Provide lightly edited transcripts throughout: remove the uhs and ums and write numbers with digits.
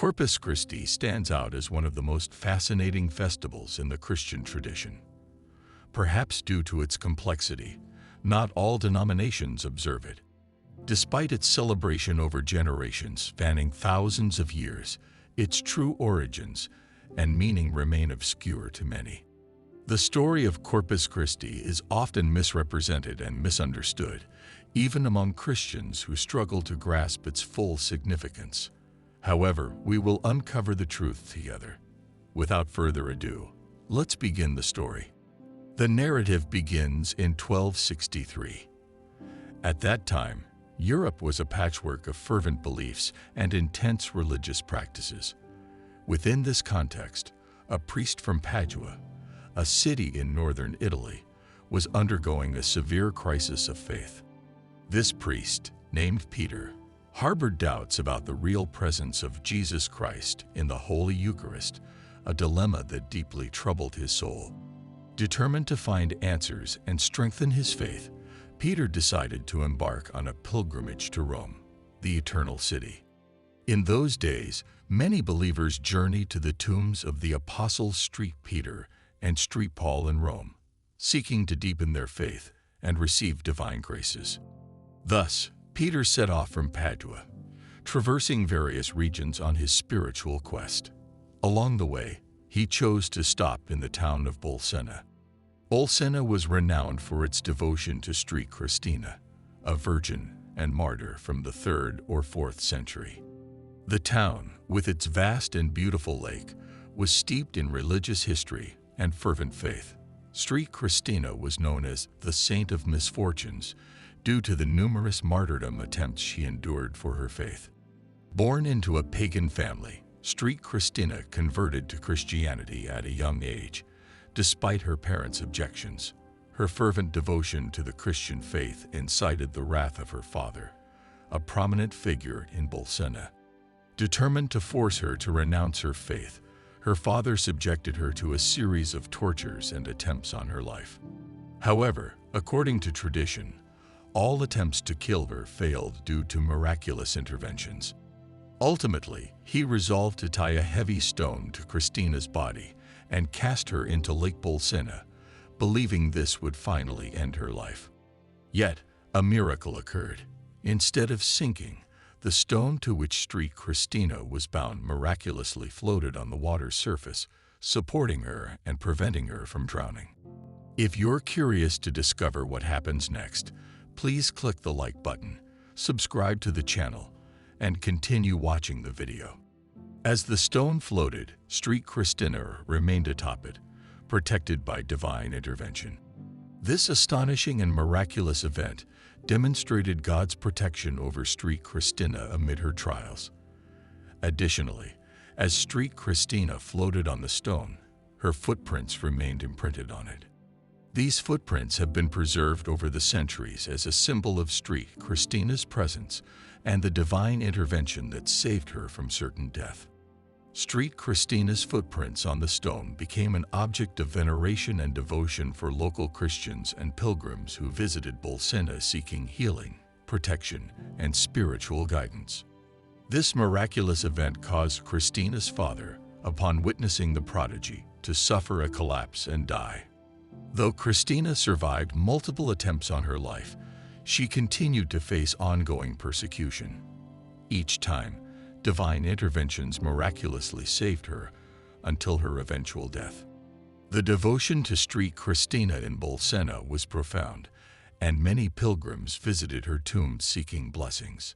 Corpus Christi stands out as one of the most fascinating festivals in the Christian tradition. Perhaps due to its complexity, not all denominations observe it. Despite its celebration over generations spanning thousands of years, its true origins and meaning remain obscure to many. The story of Corpus Christi is often misrepresented and misunderstood, even among Christians who struggle to grasp its full significance. However, we will uncover the truth together. Without further ado, let's begin the story. The narrative begins in 1263. At that time, Europe was a patchwork of fervent beliefs and intense religious practices. Within this context, a priest from Padua, a city in northern Italy, was undergoing a severe crisis of faith. This priest, named Peter, harbored doubts about the real presence of Jesus Christ in the Holy Eucharist, a dilemma that deeply troubled his soul. Determined to find answers and strengthen his faith, Peter decided to embark on a pilgrimage to Rome, the Eternal City. In those days, many believers journeyed to the tombs of the apostles Street Peter and Street Paul in Rome, seeking to deepen their faith and receive divine graces. Thus, Peter set off from Padua, traversing various regions on his spiritual quest. Along the way, he chose to stop in the town of Bolsena. Bolsena was renowned for its devotion to St. Christina, a virgin and martyr from the 3rd or 4th century. The town, with its vast and beautiful lake, was steeped in religious history and fervent faith. St. Christina was known as the Saint of Misfortunes due to the numerous martyrdom attempts she endured for her faith. Born into a pagan family, St. Christina converted to Christianity at a young age. Despite her parents' objections, her fervent devotion to the Christian faith incited the wrath of her father, a prominent figure in Bolsena. Determined to force her to renounce her faith, her father subjected her to a series of tortures and attempts on her life. However, according to tradition, all attempts to kill her failed due to miraculous interventions. Ultimately, he resolved to tie a heavy stone to Christina's body and cast her into Lake Bolsena, believing this would finally end her life. Yet, a miracle occurred. Instead of sinking, the stone to which St. Christina was bound miraculously floated on the water's surface, supporting her and preventing her from drowning. If you're curious to discover what happens next, please click the like button, subscribe to the channel, and continue watching the video. As the stone floated, St. Christina remained atop it, protected by divine intervention. This astonishing and miraculous event demonstrated God's protection over St. Christina amid her trials. Additionally, as St. Christina floated on the stone, her footprints remained imprinted on it. These footprints have been preserved over the centuries as a symbol of St. Christina's presence and the divine intervention that saved her from certain death. St. Christina's footprints on the stone became an object of veneration and devotion for local Christians and pilgrims who visited Bolsena seeking healing, protection, and spiritual guidance. This miraculous event caused Christina's father, upon witnessing the prodigy, to suffer a collapse and die. Though Christina survived multiple attempts on her life, she continued to face ongoing persecution. Each time, divine interventions miraculously saved her until her eventual death. The devotion to St. Christina in Bolsena was profound, and many pilgrims visited her tomb seeking blessings.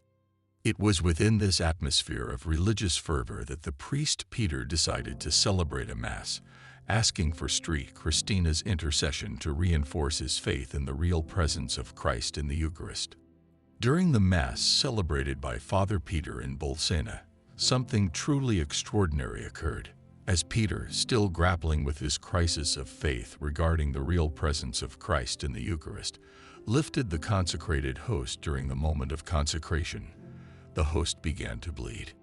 It was within this atmosphere of religious fervor that the priest Peter decided to celebrate a Mass, asking for St. Christina's intercession to reinforce his faith in the real presence of Christ in the Eucharist. During the Mass celebrated by Father Peter in Bolsena, something truly extraordinary occurred. As Peter, still grappling with his crisis of faith regarding the real presence of Christ in the Eucharist, lifted the consecrated host during the moment of consecration, the host began to bleed.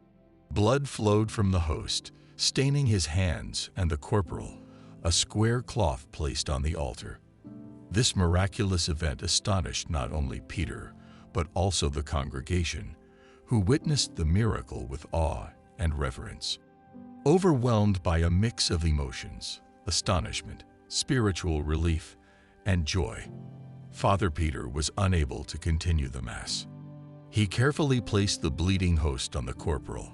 Blood flowed from the host, staining his hands and the corporal, a square cloth placed on the altar. This miraculous event astonished not only Peter, but also the congregation, who witnessed the miracle with awe and reverence. Overwhelmed by a mix of emotions, astonishment, spiritual relief, and joy, Father Peter was unable to continue the Mass. He carefully placed the bleeding host on the corporal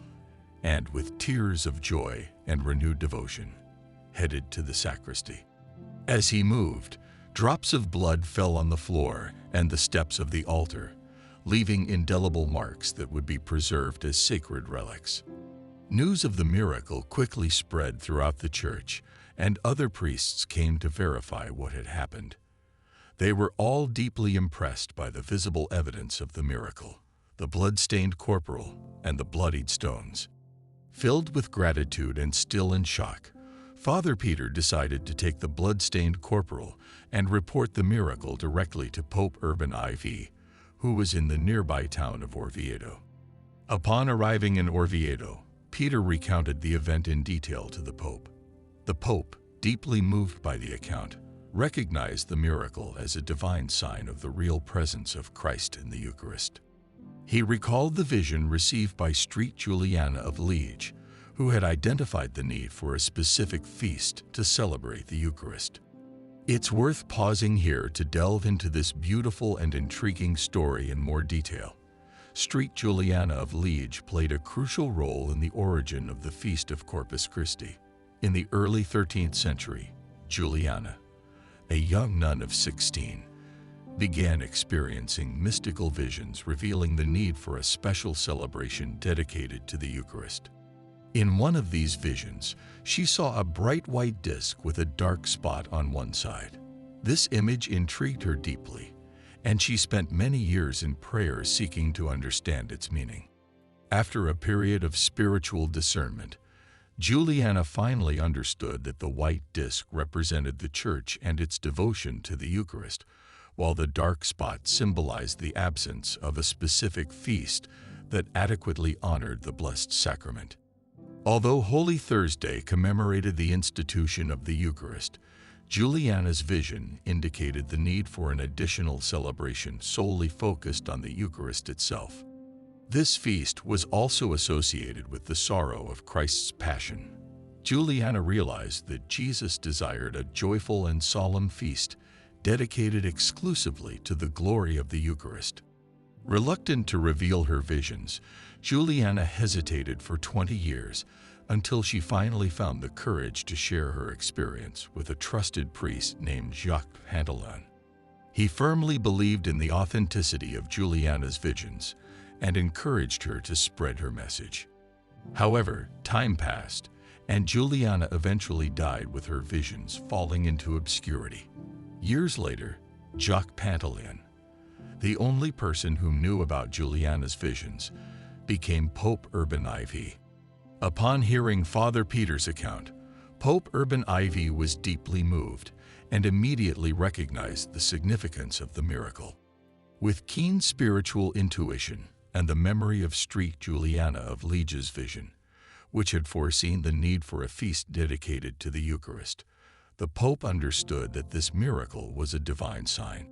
and, with tears of joy and renewed devotion, headed to the sacristy. As he moved, drops of blood fell on the floor and the steps of the altar, leaving indelible marks that would be preserved as sacred relics. News of the miracle quickly spread throughout the church, and other priests came to verify what had happened. They were all deeply impressed by the visible evidence of the miracle, the blood-stained corporal and the bloodied stones. Filled with gratitude and still in shock, Father Peter decided to take the blood-stained corporal and report the miracle directly to Pope Urban IV, who was in the nearby town of Orvieto. Upon arriving in Orvieto, Peter recounted the event in detail to the Pope. The Pope, deeply moved by the account, recognized the miracle as a divine sign of the real presence of Christ in the Eucharist. He recalled the vision received by St. Juliana of Liège, who had identified the need for a specific feast to celebrate the Eucharist. It's worth pausing here to delve into this beautiful and intriguing story in more detail. St. Juliana of Liège played a crucial role in the origin of the Feast of Corpus Christi. In the early 13th century, Juliana, a young nun of 16, began experiencing mystical visions revealing the need for a special celebration dedicated to the Eucharist. In one of these visions, she saw a bright white disc with a dark spot on one side. This image intrigued her deeply, and she spent many years in prayer seeking to understand its meaning. After a period of spiritual discernment, Juliana finally understood that the white disc represented the Church and its devotion to the Eucharist, while the dark spot symbolized the absence of a specific feast that adequately honored the Blessed Sacrament. Although Holy Thursday commemorated the institution of the Eucharist, Juliana's vision indicated the need for an additional celebration solely focused on the Eucharist itself. This feast was also associated with the sorrow of Christ's Passion. Juliana realized that Jesus desired a joyful and solemn feast dedicated exclusively to the glory of the Eucharist. Reluctant to reveal her visions, Juliana hesitated for 20 years until she finally found the courage to share her experience with a trusted priest named Jacques Pantalon. He firmly believed in the authenticity of Juliana's visions and encouraged her to spread her message. However, time passed, and Juliana eventually died with her visions falling into obscurity. Years later, Jacques Pantalon, the only person who knew about Juliana's visions, became Pope Urban IV. Upon hearing Father Peter's account, Pope Urban IV was deeply moved and immediately recognized the significance of the miracle. With keen spiritual intuition and the memory of St. Juliana of Liège's vision, which had foreseen the need for a feast dedicated to the Eucharist, the Pope understood that this miracle was a divine sign.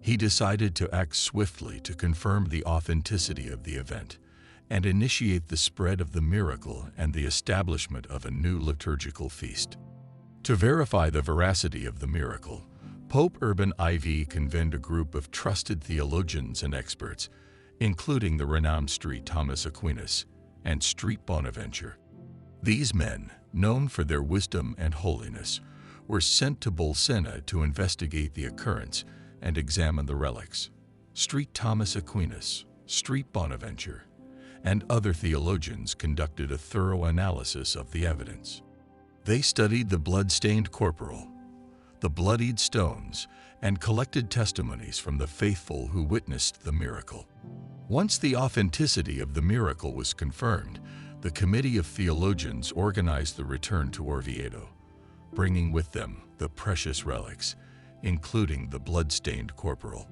He decided to act swiftly to confirm the authenticity of the event and initiate the spread of the miracle and the establishment of a new liturgical feast. To verify the veracity of the miracle, Pope Urban IV convened a group of trusted theologians and experts, including the renowned St. Thomas Aquinas and St. Bonaventure. These men, known for their wisdom and holiness, were sent to Bolsena to investigate the occurrence and examine the relics. St. Thomas Aquinas, St. Bonaventure, and other theologians conducted a thorough analysis of the evidence. They studied the blood-stained corporal, the bloodied stones, and collected testimonies from the faithful who witnessed the miracle. Once the authenticity of the miracle was confirmed, the committee of theologians organized the return to Orvieto, bringing with them the precious relics, including the blood-stained corporal.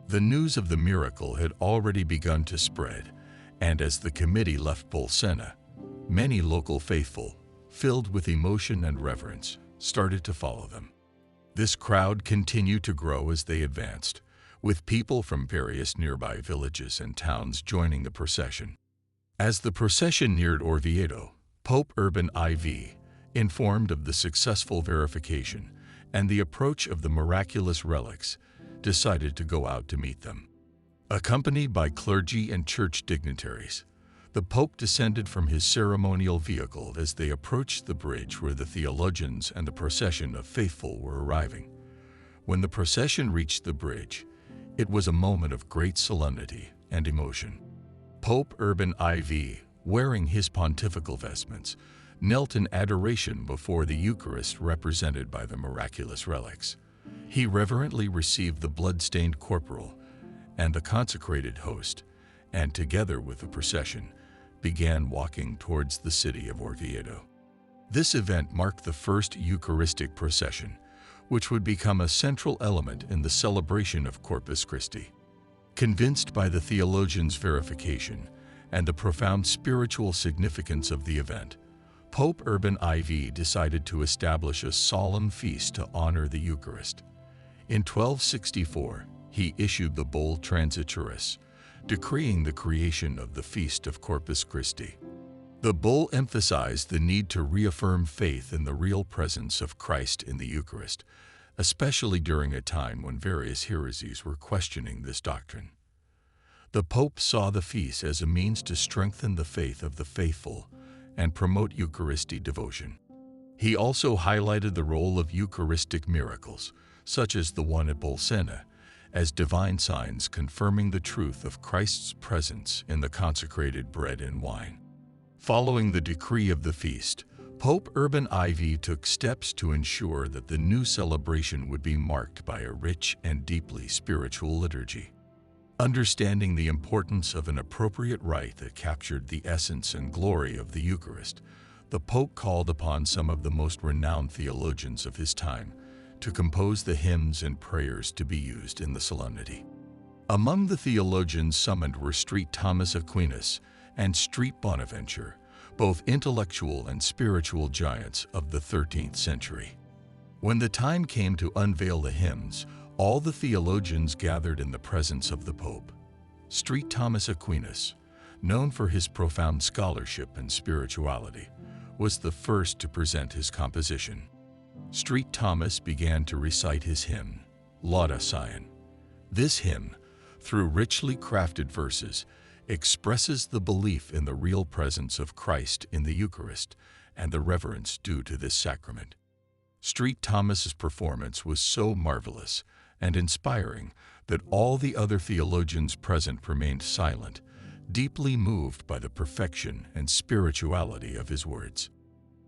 The news of the miracle had already begun to spread, and as the committee left Bolsena, many local faithful, filled with emotion and reverence, started to follow them. This crowd continued to grow as they advanced, with people from various nearby villages and towns joining the procession. As the procession neared Orvieto, Pope Urban IV, informed of the successful verification and the approach of the miraculous relics, decided to go out to meet them. Accompanied by clergy and church dignitaries, the Pope descended from his ceremonial vehicle as they approached the bridge where the theologians and the procession of faithful were arriving. When the procession reached the bridge, it was a moment of great solemnity and emotion. Pope Urban IV, wearing his pontifical vestments, knelt in adoration before the Eucharist represented by the miraculous relics. He reverently received the blood-stained corporal and the consecrated host, and together with the procession, began walking towards the city of Orvieto. This event marked the first Eucharistic procession, which would become a central element in the celebration of Corpus Christi. Convinced by the theologians' verification and the profound spiritual significance of the event, Pope Urban IV decided to establish a solemn feast to honor the Eucharist. In 1264, he issued the bull Transitoris, decreeing the creation of the Feast of Corpus Christi. The bull emphasized the need to reaffirm faith in the real presence of Christ in the Eucharist, especially during a time when various heresies were questioning this doctrine. The Pope saw the feast as a means to strengthen the faith of the faithful and promote Eucharistic devotion. He also highlighted the role of Eucharistic miracles, such as the one at Bolsena, as divine signs confirming the truth of Christ's presence in the consecrated bread and wine. Following the decree of the feast, Pope Urban IV took steps to ensure that the new celebration would be marked by a rich and deeply spiritual liturgy. Understanding the importance of an appropriate rite that captured the essence and glory of the Eucharist, the Pope called upon some of the most renowned theologians of his time to compose the hymns and prayers to be used in the solemnity. Among the theologians summoned were St. Thomas Aquinas and St. Bonaventure, both intellectual and spiritual giants of the 13th century. When the time came to unveil the hymns, all the theologians gathered in the presence of the Pope. St. Thomas Aquinas, known for his profound scholarship and spirituality, was the first to present his composition. St. Thomas began to recite his hymn, Lauda Sion. This hymn, through richly crafted verses, expresses the belief in the real presence of Christ in the Eucharist and the reverence due to this sacrament. St. Thomas's performance was so marvelous and inspiring that all the other theologians present remained silent, deeply moved by the perfection and spirituality of his words.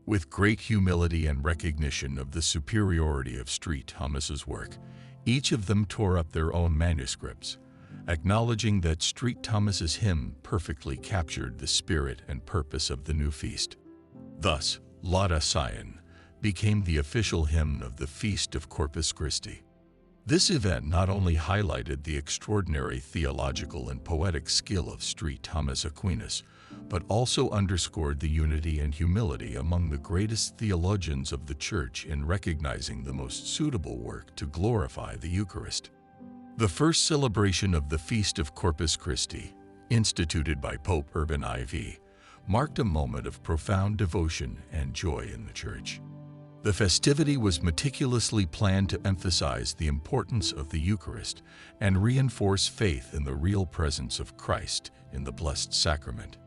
With great humility and recognition of the superiority of St. Thomas's work, each of them tore up their own manuscripts, acknowledging that St. Thomas's hymn perfectly captured the spirit and purpose of the new feast. Thus, Lauda Sion became the official hymn of the Feast of Corpus Christi. This event not only highlighted the extraordinary theological and poetic skill of St. Thomas Aquinas, but also underscored the unity and humility among the greatest theologians of the Church in recognizing the most suitable work to glorify the Eucharist. The first celebration of the Feast of Corpus Christi, instituted by Pope Urban IV, marked a moment of profound devotion and joy in the Church. The festivity was meticulously planned to emphasize the importance of the Eucharist and reinforce faith in the real presence of Christ in the Blessed Sacrament.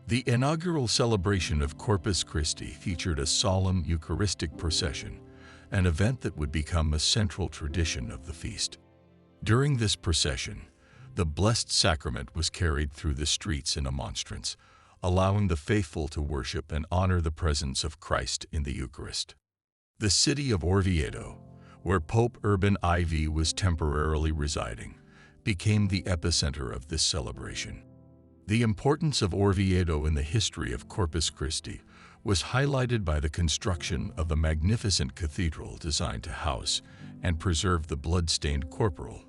The inaugural celebration of Corpus Christi featured a solemn Eucharistic procession, an event that would become a central tradition of the feast. During this procession, the Blessed Sacrament was carried through the streets in a monstrance, allowing the faithful to worship and honor the presence of Christ in the Eucharist. The city of Orvieto, where Pope Urban IV was temporarily residing, became the epicenter of this celebration. The importance of Orvieto in the history of Corpus Christi was highlighted by the construction of a magnificent cathedral designed to house and preserve the blood-stained corporal,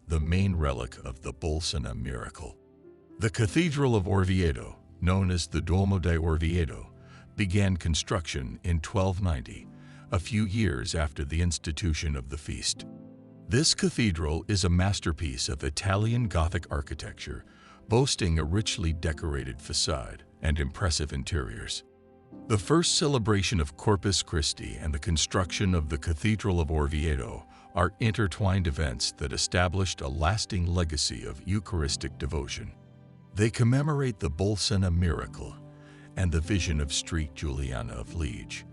the main relic of the Bolsena miracle. The Cathedral of Orvieto, known as the Duomo de Orvieto, began construction in 1290, a few years after the institution of the feast. This cathedral is a masterpiece of Italian Gothic architecture, boasting a richly decorated facade and impressive interiors. The first celebration of Corpus Christi and the construction of the Cathedral of Orvieto are intertwined events that established a lasting legacy of Eucharistic devotion. They commemorate the Bolsena miracle and the vision of St. Juliana of Liège,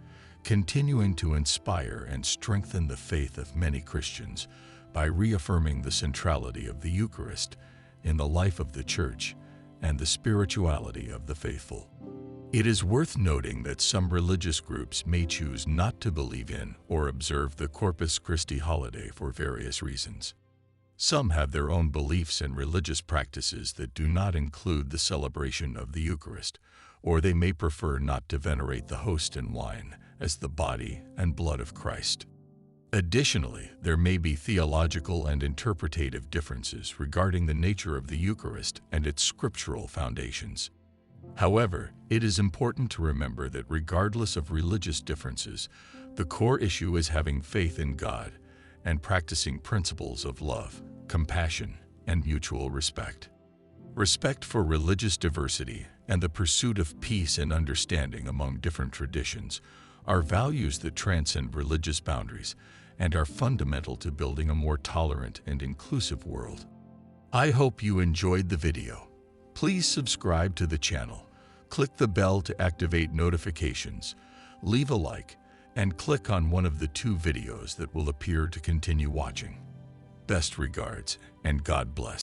continuing to inspire and strengthen the faith of many Christians by reaffirming the centrality of the Eucharist in the life of the Church and the spirituality of the faithful. It is worth noting that some religious groups may choose not to believe in or observe the Corpus Christi holiday for various reasons. Some have their own beliefs and religious practices that do not include the celebration of the Eucharist, or they may prefer not to venerate the host and wine as the body and blood of Christ. Additionally, there may be theological and interpretative differences regarding the nature of the Eucharist and its scriptural foundations. However, it is important to remember that regardless of religious differences, the core issue is having faith in God and practicing principles of love, compassion, and mutual respect. Respect for religious diversity and the pursuit of peace and understanding among different traditions are values that transcend religious boundaries and are fundamental to building a more tolerant and inclusive world. I hope you enjoyed the video. Please subscribe to the channel, click the bell to activate notifications, leave a like, and click on one of the 2 videos that will appear to continue watching. Best regards, and God bless.